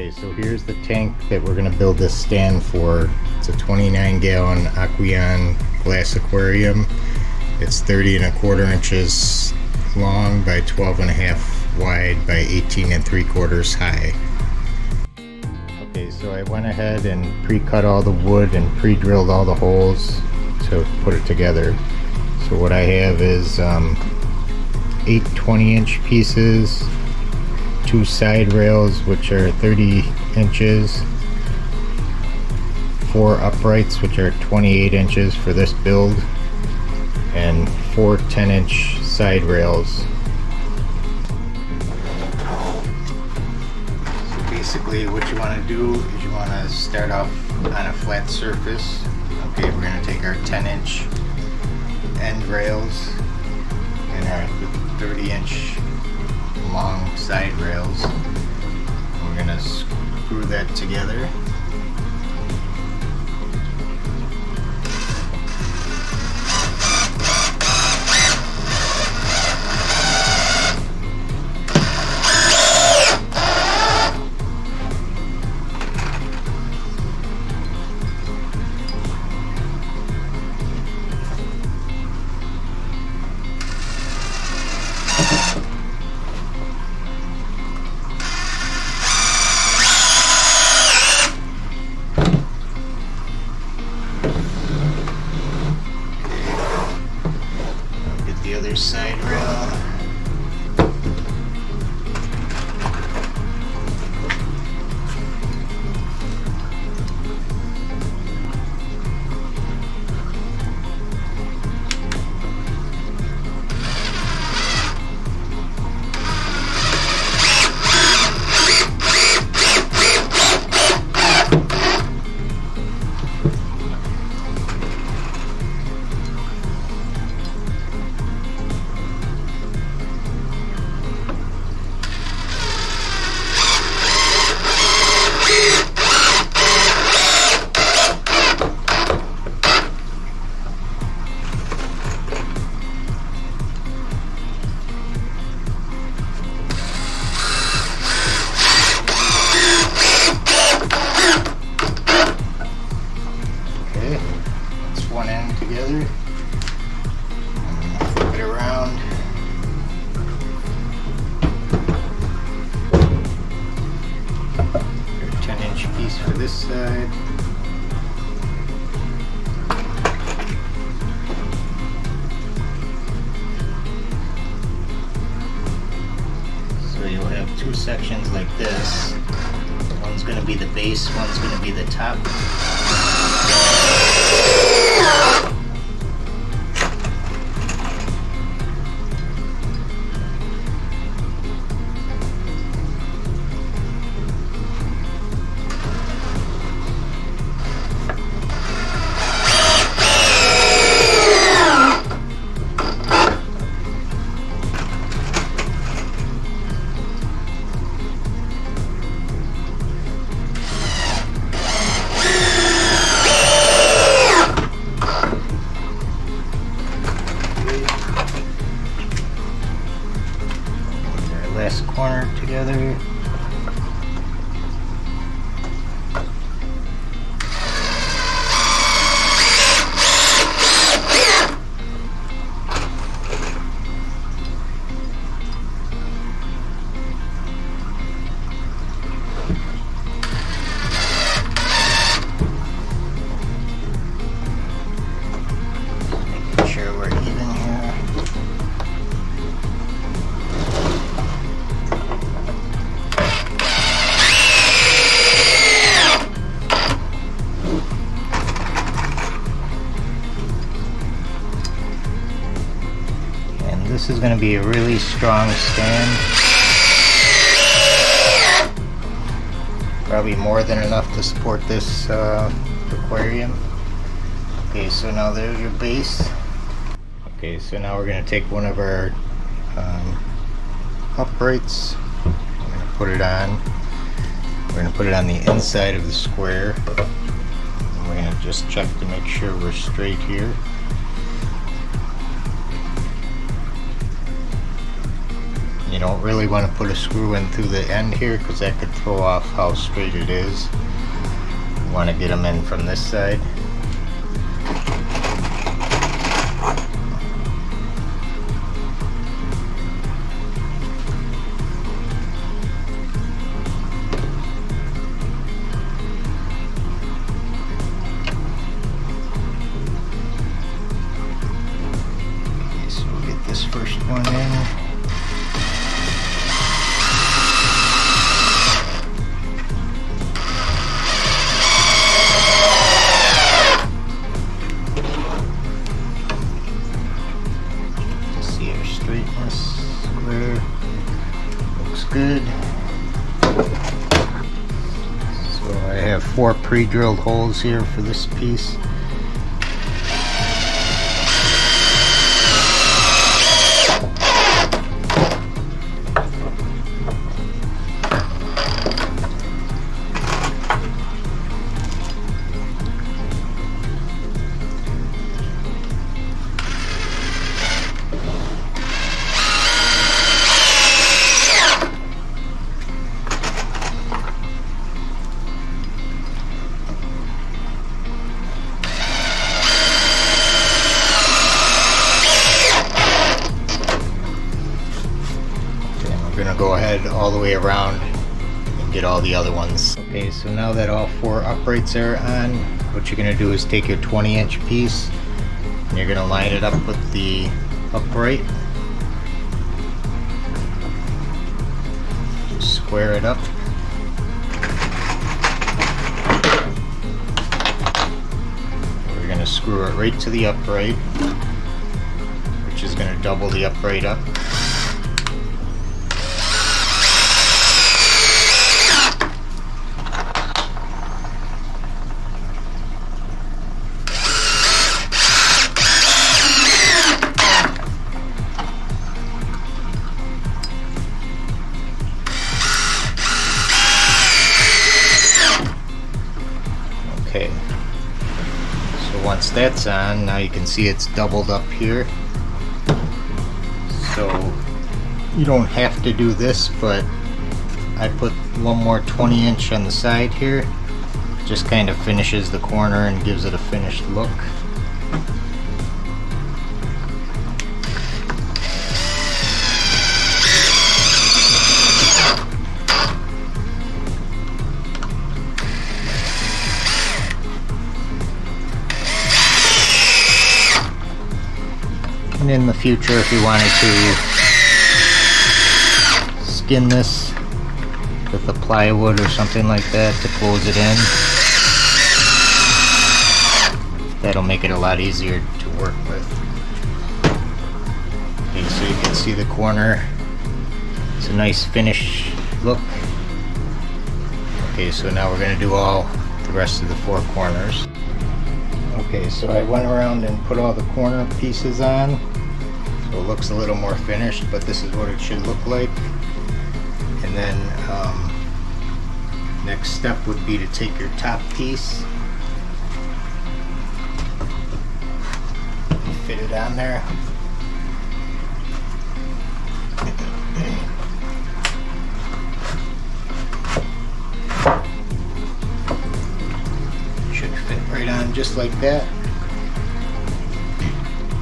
Okay, so here's the tank that we're going to build this stand for. It's a 29-gallon Aqueon glass aquarium. It's 30¼ inches long by 12½ wide by 18¾ high. Okay, so I went ahead and pre-cut all the wood and pre-drilled all the holes to put it together. So what I have is 8 20-inch pieces, 2 side rails which are 30 inches, 4 uprights which are 28 inches for this build, and 4 10-inch side rails. So basically what you want to do is you want to start off on a flat surface. Okay, we're going to take our 10-inch end rails and our 30-inch long side rails. We're going to screw that together. The other side rail. One end together and flip it around. Your 10-inch piece for this side. So you'll have 2 sections like this. One's going to be the base, one's going to be the top. Last corner together. Making sure we're even here. This is going to be a really strong stand. Probably more than enough to support this aquarium. Okay, so now there's your base. Okay, so now we're going to take one of our uprights. We're going to put it on. We're going to put it on the inside of the square. And we're going to just check to make sure we're straight here. You don't really want to put a screw in through the end here because that could throw off how straight it is. You want to get them in from this side. Okay, so we'll get this first one in. Square, looks good. So I have 4 pre-drilled holes here for this piece. We're gonna go ahead all the way around and get all the other ones. Okay, so now that all 4 uprights are on, what you're gonna do is take your 20-inch piece and you're gonna line it up with the upright. Just square it up. We're gonna screw it right to the upright, which is gonna double the upright up. Okay, so once that's on, now you can see it's doubled up here. So you don't have to do this, but I put one more 20-inch on the side here. Just kind of finishes the corner and gives it a finished look. And in the future, if you wanted to skin this with a plywood or something like that to close it in, that'll make it a lot easier to work with. Okay, so you can see the corner. It's a nice finish look. Okay, so now we're going to do all the rest of the 4 corners. Okay, so I went around and put all the corner pieces on, so it looks a little more finished, but this is what it should look like. And then next step would be to take your top piece and fit it on there. Right on just like that.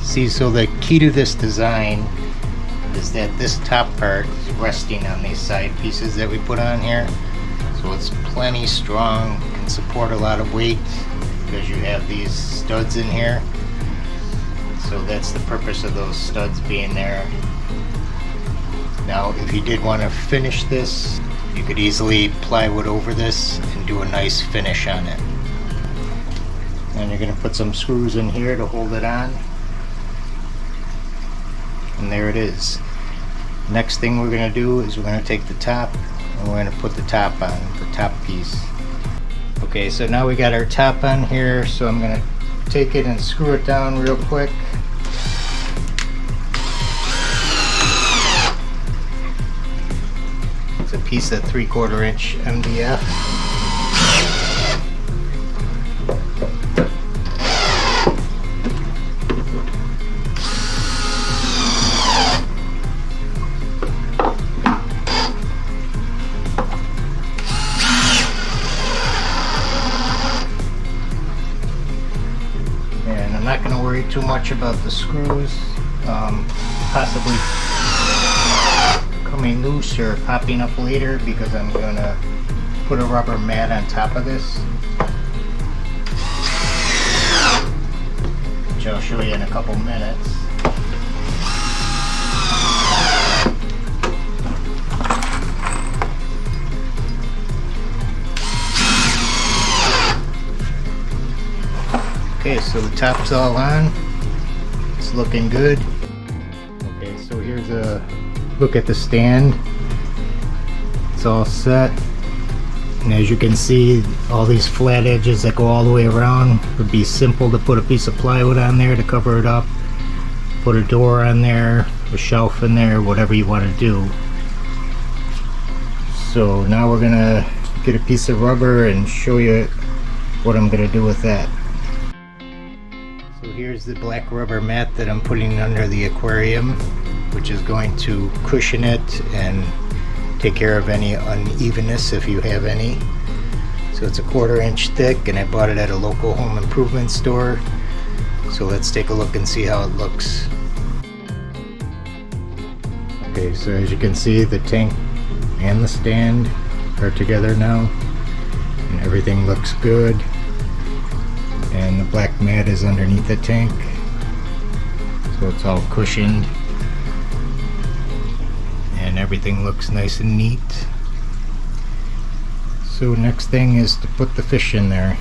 See, so the key to this design is that this top part is resting on these side pieces that we put on here, so it's plenty strong, can support a lot of weight because you have these studs in here. So that's the purpose of those studs being there. Now if you did want to finish this, you could easily plywood over this and do a nice finish on it. And you're going to put some screws in here to hold it on. And there it is. Next thing we're going to do is we're going to take the top and we're going to put the top on, the top piece. Okay, so now we got our top on here, so I'm going to take it and screw it down real quick. It's a piece of 3/4 inch MDF. too much about the screws, possibly coming loose or popping up later, because I'm going to put a rubber mat on top of this, which I'll show you in a couple minutes. Okay, so the top's all on. It's looking good. Okay, so here's a look at the stand. It's all set. And as you can see, all these flat edges that go all the way around, would be simple to put a piece of plywood on there to cover it up. Put a door on there, a shelf in there, whatever you want to do. So now we're gonna get a piece of rubber and show you what I'm gonna do with that. So here's the black rubber mat that I'm putting under the aquarium, which is going to cushion it and take care of any unevenness if you have any. So it's a 1/4 inch thick, and I bought it at a local home improvement store. So let's take a look and see how it looks. Okay, so as you can see, the tank and the stand are together now, and everything looks good. And the black mat is underneath the tank, so it's all cushioned and everything looks nice and neat. So next thing is to put the fish in there.